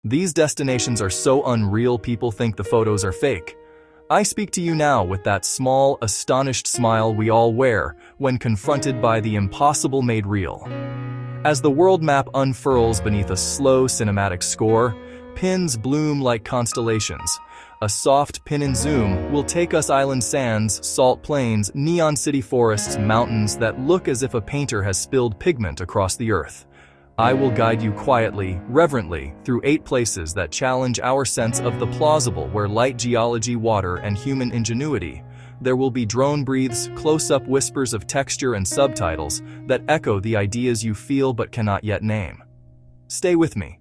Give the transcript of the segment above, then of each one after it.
These destinations are so unreal people think the photos are fake. I speak to you now with that small, astonished smile we all wear when confronted by the impossible made real. As the world map unfurls beneath a slow cinematic score, pins bloom like constellations. A soft pin and zoom will take us island sands, salt plains, neon city forests, mountains that look as if a painter has spilled pigment across the earth. I will guide you quietly, reverently, through 8 places that challenge our sense of the plausible, where light, geology, water, and human ingenuity. There will be drone breaths, close-up whispers of texture, and subtitles that echo the ideas you feel but cannot yet name. Stay with me.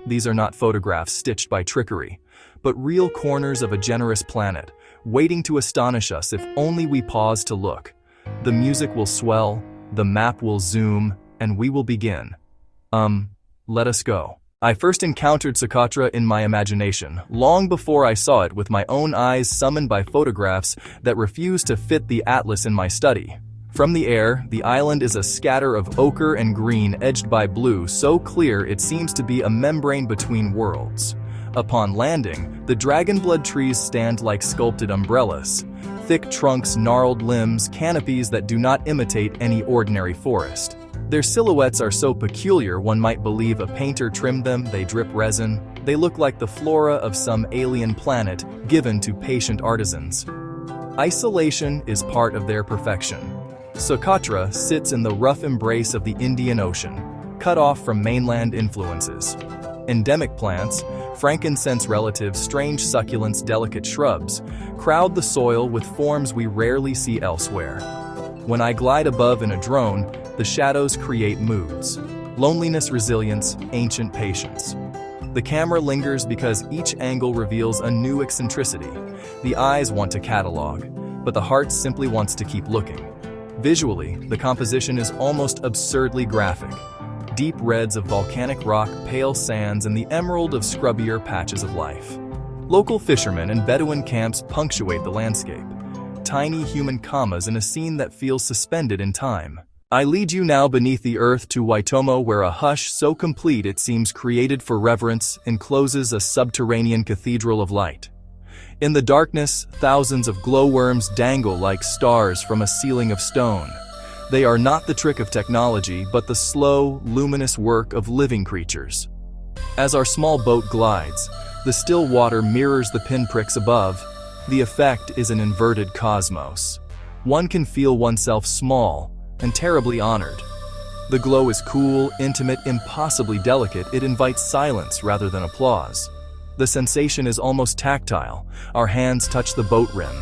These are not photographs stitched by trickery, but real corners of a generous planet, waiting to astonish us if only we pause to look. The music will swell, the map will zoom, and we will begin. Let us go. I first encountered Socotra in my imagination, long before I saw it with my own eyes, summoned by photographs that refused to fit the atlas in my study. From the air, the island is a scatter of ochre and green edged by blue, so clear it seems to be a membrane between worlds. Upon landing, the dragonblood trees stand like sculpted umbrellas. Thick trunks, gnarled limbs, canopies that do not imitate any ordinary forest. Their silhouettes are so peculiar one might believe a painter trimmed them. They drip resin. They look like the flora of some alien planet given to patient artisans. Isolation is part of their perfection. Socotra sits in the rough embrace of the Indian Ocean, cut off from mainland influences. Endemic plants, frankincense relatives, strange succulents, delicate shrubs, crowd the soil with forms we rarely see elsewhere. When I glide above in a drone, the shadows create moods: loneliness, resilience, ancient patience. The camera lingers because each angle reveals a new eccentricity. The eyes want to catalog, but the heart simply wants to keep looking. Visually, the composition is almost absurdly graphic. Deep reds of volcanic rock, pale sands, and the emerald of scrubbier patches of life. Local fishermen and Bedouin camps punctuate the landscape. Tiny human commas in a scene that feels suspended in time. I lead you now beneath the earth to Waitomo, where a hush so complete it seems created for reverence encloses a subterranean cathedral of light. In the darkness, thousands of glowworms dangle like stars from a ceiling of stone. They are not the trick of technology, but the slow, luminous work of living creatures. As our small boat glides, the still water mirrors the pinpricks above. The effect is an inverted cosmos. One can feel oneself small and terribly honored. The glow is cool, intimate, impossibly delicate. It invites silence rather than applause. The sensation is almost tactile. Our hands touch the boat rim.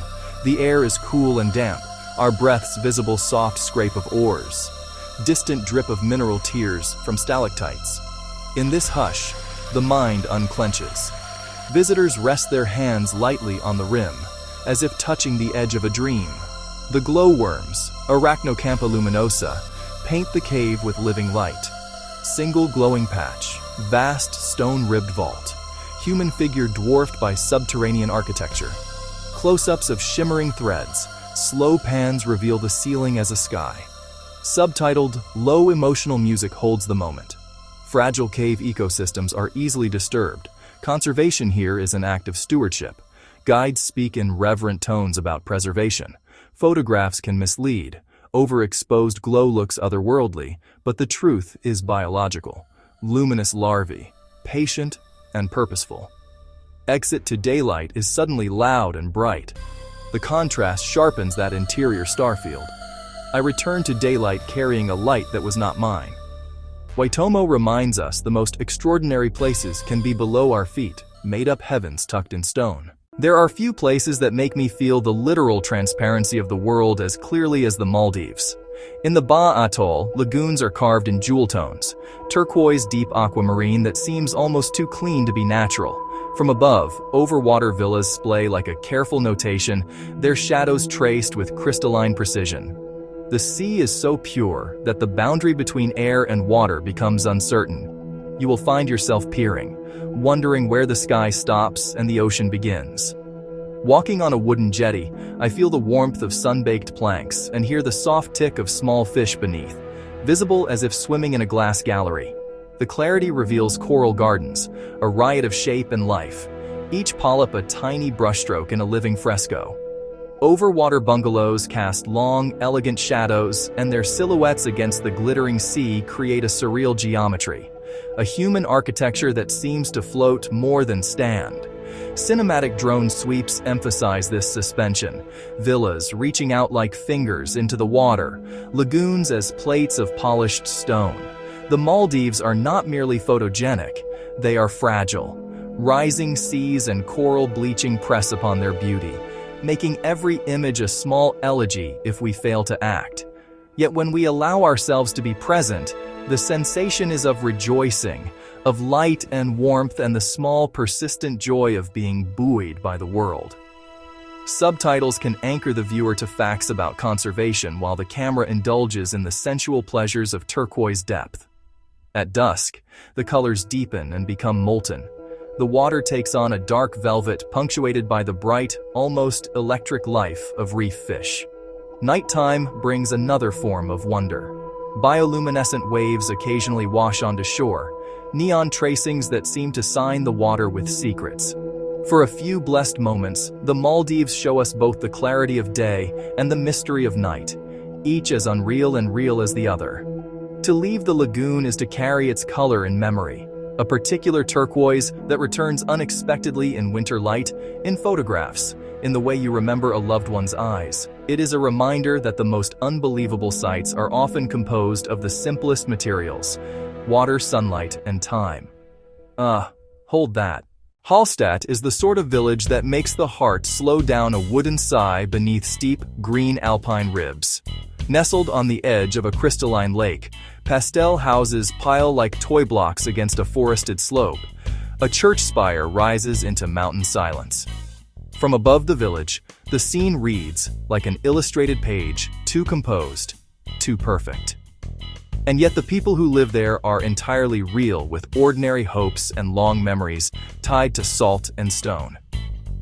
The air is cool and damp. Our breaths visible soft scrape of oars. Distant drip of mineral tears from stalactites. In this hush, the mind unclenches. Visitors rest their hands lightly on the rim, as if touching the edge of a dream. The glowworms, Arachnocampa luminosa, paint the cave with living light. Single glowing patch, vast stone-ribbed vault, human figure dwarfed by subterranean architecture. Close-ups of shimmering threads, slow pans reveal the ceiling as a sky. Subtitled, low emotional music holds the moment. Fragile cave ecosystems are easily disturbed. Conservation here is an act of stewardship. Guides speak in reverent tones about preservation. Photographs can mislead. Overexposed glow looks otherworldly, but the truth is biological. Luminous larvae, patient and purposeful. Exit to daylight is suddenly loud and bright. The contrast sharpens that interior starfield. I return to daylight carrying a light that was not mine. Waitomo reminds us the most extraordinary places can be below our feet, made-up heavens tucked in stone. There are few places that make me feel the literal transparency of the world as clearly as the Maldives. In the Ba Atoll, lagoons are carved in jewel tones, turquoise deep aquamarine that seems almost too clean to be natural. From above, overwater villas splay like a careful notation, their shadows traced with crystalline precision. The sea is so pure that the boundary between air and water becomes uncertain. You will find yourself peering, wondering where the sky stops and the ocean begins. Walking on a wooden jetty, I feel the warmth of sun-baked planks and hear the soft tick of small fish beneath, visible as if swimming in a glass gallery. The clarity reveals coral gardens, a riot of shape and life, each polyp a tiny brushstroke in a living fresco. Overwater bungalows cast long, elegant shadows, and their silhouettes against the glittering sea create a surreal geometry, a human architecture that seems to float more than stand. Cinematic drone sweeps emphasize this suspension, villas reaching out like fingers into the water, lagoons as plates of polished stone. The Maldives are not merely photogenic, they are fragile. Rising seas and coral bleaching press upon their beauty, making every image a small elegy if we fail to act. Yet when we allow ourselves to be present, the sensation is of rejoicing, of light and warmth and the small persistent joy of being buoyed by the world. Subtitles can anchor the viewer to facts about conservation while the camera indulges in the sensual pleasures of turquoise depth. At dusk, the colors deepen and become molten. The water takes on a dark velvet punctuated by the bright, almost electric life of reef fish. Nighttime brings another form of wonder. Bioluminescent waves occasionally wash onto shore, neon tracings that seem to sign the water with secrets. For a few blessed moments, the Maldives show us both the clarity of day and the mystery of night, each as unreal and real as the other. To leave the lagoon is to carry its color in memory, a particular turquoise that returns unexpectedly in winter light, in photographs, in the way you remember a loved one's eyes. It is a reminder that the most unbelievable sights are often composed of the simplest materials: water, sunlight, and time. Hold that. Hallstatt is the sort of village that makes the heart slow down a wooden sigh beneath steep, green alpine ribs. Nestled on the edge of a crystalline lake, pastel houses pile like toy blocks against a forested slope. A church spire rises into mountain silence. From above the village, the scene reads like an illustrated page, too composed, too perfect. And yet the people who live there are entirely real, with ordinary hopes and long memories tied to salt and stone.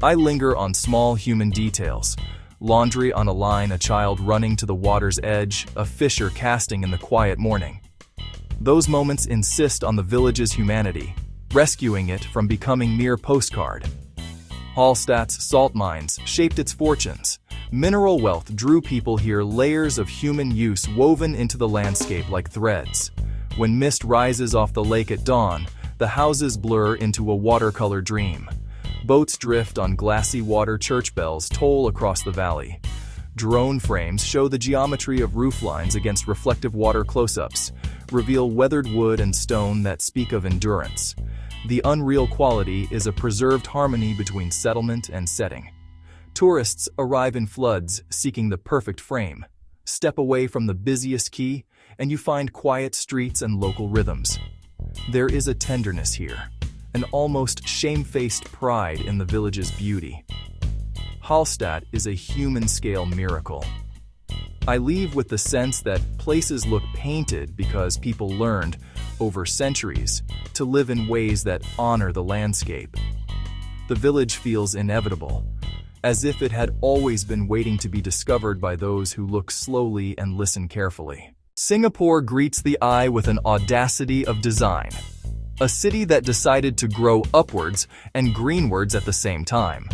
I linger on small human details: laundry on a line, a child running to the water's edge, a fisher casting in the quiet morning. Those moments insist on the village's humanity, rescuing it from becoming mere postcard. Hallstatt's salt mines shaped its fortunes. Mineral wealth drew people here, layers of human use woven into the landscape like threads. When mist rises off the lake at dawn, the houses blur into a watercolor dream. Boats drift on glassy water, church bells toll across the valley. Drone frames show the geometry of roof lines against reflective water close-ups, reveal weathered wood and stone that speak of endurance. The unreal quality is a preserved harmony between settlement and setting. Tourists arrive in floods seeking the perfect frame. Step away from the busiest quay, and you find quiet streets and local rhythms. There is a tenderness here, an almost shamefaced pride in the village's beauty. Hallstatt is a human-scale miracle. I leave with the sense that places look painted because people learned, over centuries, to live in ways that honor the landscape. The village feels inevitable, as if it had always been waiting to be discovered by those who look slowly and listen carefully. Singapore greets the eye with an audacity of design. A city that decided to grow upwards and greenwards at the same time.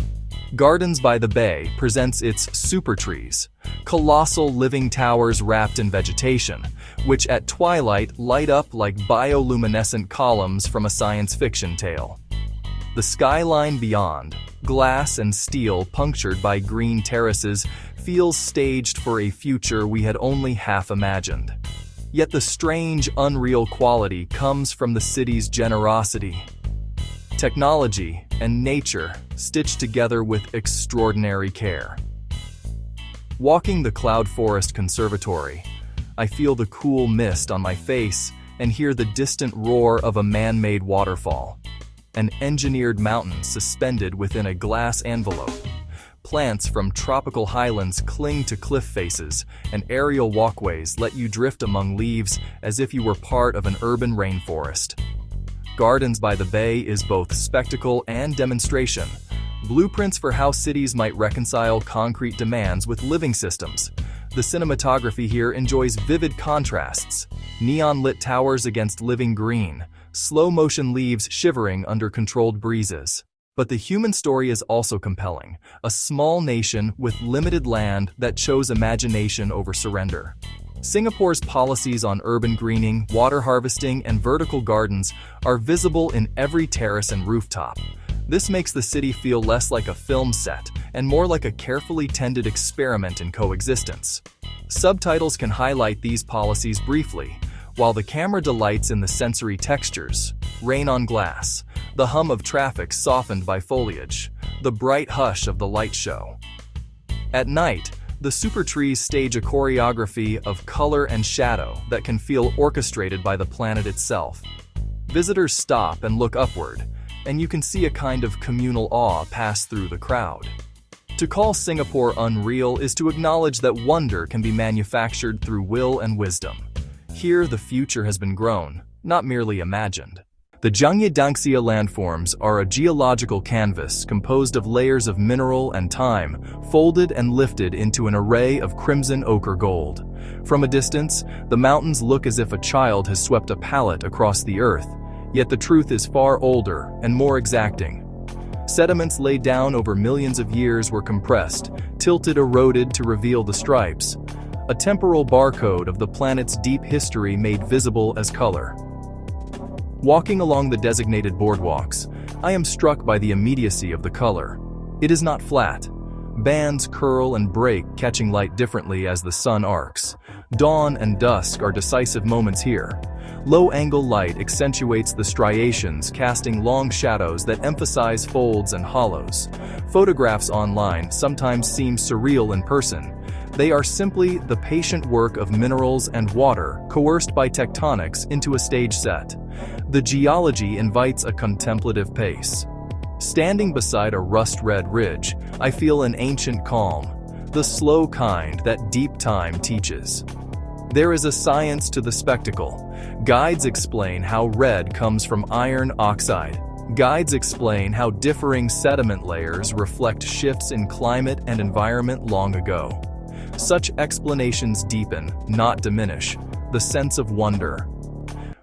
Gardens by the Bay presents its super trees, colossal living towers wrapped in vegetation, which at twilight light up like bioluminescent columns from a science fiction tale. The skyline beyond, glass and steel punctured by green terraces, feels staged for a future we had only half imagined. Yet the strange, unreal quality comes from the city's generosity. Technology and nature stitched together with extraordinary care. Walking the Cloud Forest Conservatory, I feel the cool mist on my face and hear the distant roar of a man-made waterfall. An engineered mountain suspended within a glass envelope. Plants from tropical highlands cling to cliff faces, and aerial walkways let you drift among leaves as if you were part of an urban rainforest. Gardens by the Bay is both spectacle and demonstration, blueprints for how cities might reconcile concrete demands with living systems. The cinematography here enjoys vivid contrasts, neon-lit towers against living green, slow-motion leaves shivering under controlled breezes. But the human story is also compelling, a small nation with limited land that chose imagination over surrender. Singapore's policies on urban greening, water harvesting, and vertical gardens are visible in every terrace and rooftop. This makes the city feel less like a film set and more like a carefully tended experiment in coexistence. Subtitles can highlight these policies briefly, while the camera delights in the sensory textures, rain on glass, the hum of traffic softened by foliage, the bright hush of the light show. At night, the super trees stage a choreography of color and shadow that can feel orchestrated by the planet itself. Visitors stop and look upward, and you can see a kind of communal awe pass through the crowd. To call Singapore unreal is to acknowledge that wonder can be manufactured through will and wisdom. Here, the future has been grown, not merely imagined. The Zhangye Dangxia landforms are a geological canvas composed of layers of mineral and time, folded and lifted into an array of crimson ochre gold. From a distance, the mountains look as if a child has swept a palette across the earth, yet the truth is far older and more exacting. Sediments laid down over millions of years were compressed, tilted, eroded to reveal the stripes, a temporal barcode of the planet's deep history made visible as color. Walking along the designated boardwalks, I am struck by the immediacy of the color. It is not flat. Bands curl and break, catching light differently as the sun arcs. Dawn and dusk are decisive moments here. Low-angle light accentuates the striations, casting long shadows that emphasize folds and hollows. Photographs online sometimes seem surreal in person. They are simply the patient work of minerals and water coerced by tectonics into a stage set. The geology invites a contemplative pace. Standing beside a rust-red ridge, I feel an ancient calm, the slow kind that deep time teaches. There is a science to the spectacle. Guides explain how red comes from iron oxide. Guides explain how differing sediment layers reflect shifts in climate and environment long ago. Such explanations deepen, not diminish, the sense of wonder.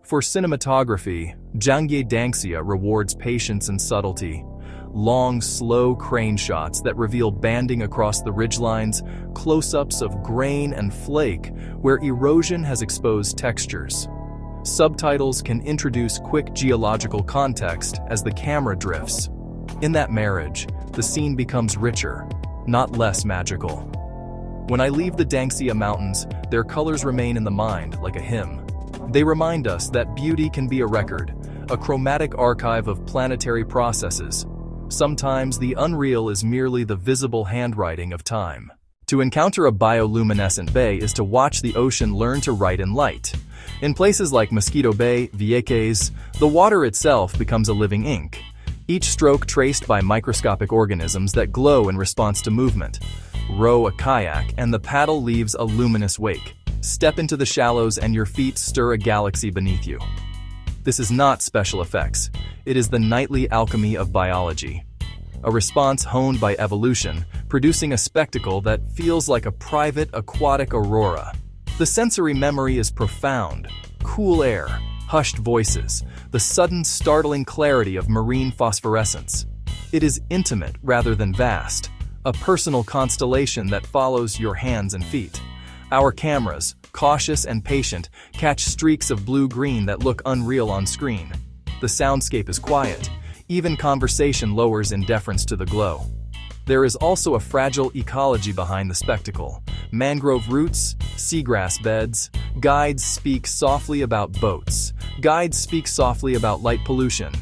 For cinematography, Zhangye Dangxia rewards patience and subtlety. Long, slow crane shots that reveal banding across the ridgelines, close-ups of grain and flake where erosion has exposed textures. Subtitles can introduce quick geological context as the camera drifts. In that marriage, the scene becomes richer, not less magical. When I leave the Dangxia Mountains, their colors remain in the mind like a hymn. They remind us that beauty can be a record, a chromatic archive of planetary processes. Sometimes the unreal is merely the visible handwriting of time. To encounter a bioluminescent bay is to watch the ocean learn to write in light. In places like Mosquito Bay, Vieques, the water itself becomes a living ink, each stroke traced by microscopic organisms that glow in response to movement. Row a kayak and the paddle leaves a luminous wake. Step into the shallows and your feet stir a galaxy beneath you. This is not special effects. It is the nightly alchemy of biology. A response honed by evolution, producing a spectacle that feels like a private aquatic aurora. The sensory memory is profound. Cool air, hushed voices, the sudden startling clarity of marine phosphorescence. It is intimate rather than vast, a personal constellation that follows your hands and feet. Our cameras, cautious and patient, catch streaks of blue-green that look unreal on screen. The soundscape is quiet. Even conversation lowers in deference to the glow. There is also a fragile ecology behind the spectacle. Mangrove roots, seagrass beds. Guides speak softly about boats. Guides speak softly about light pollution.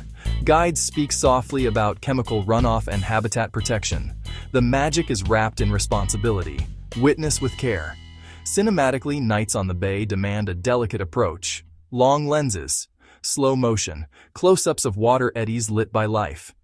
Guides speak softly about chemical runoff and habitat protection. The magic is wrapped in responsibility. Witness with care. Cinematically, nights on the bay demand a delicate approach. Long lenses, slow motion, close-ups of water eddies lit by life.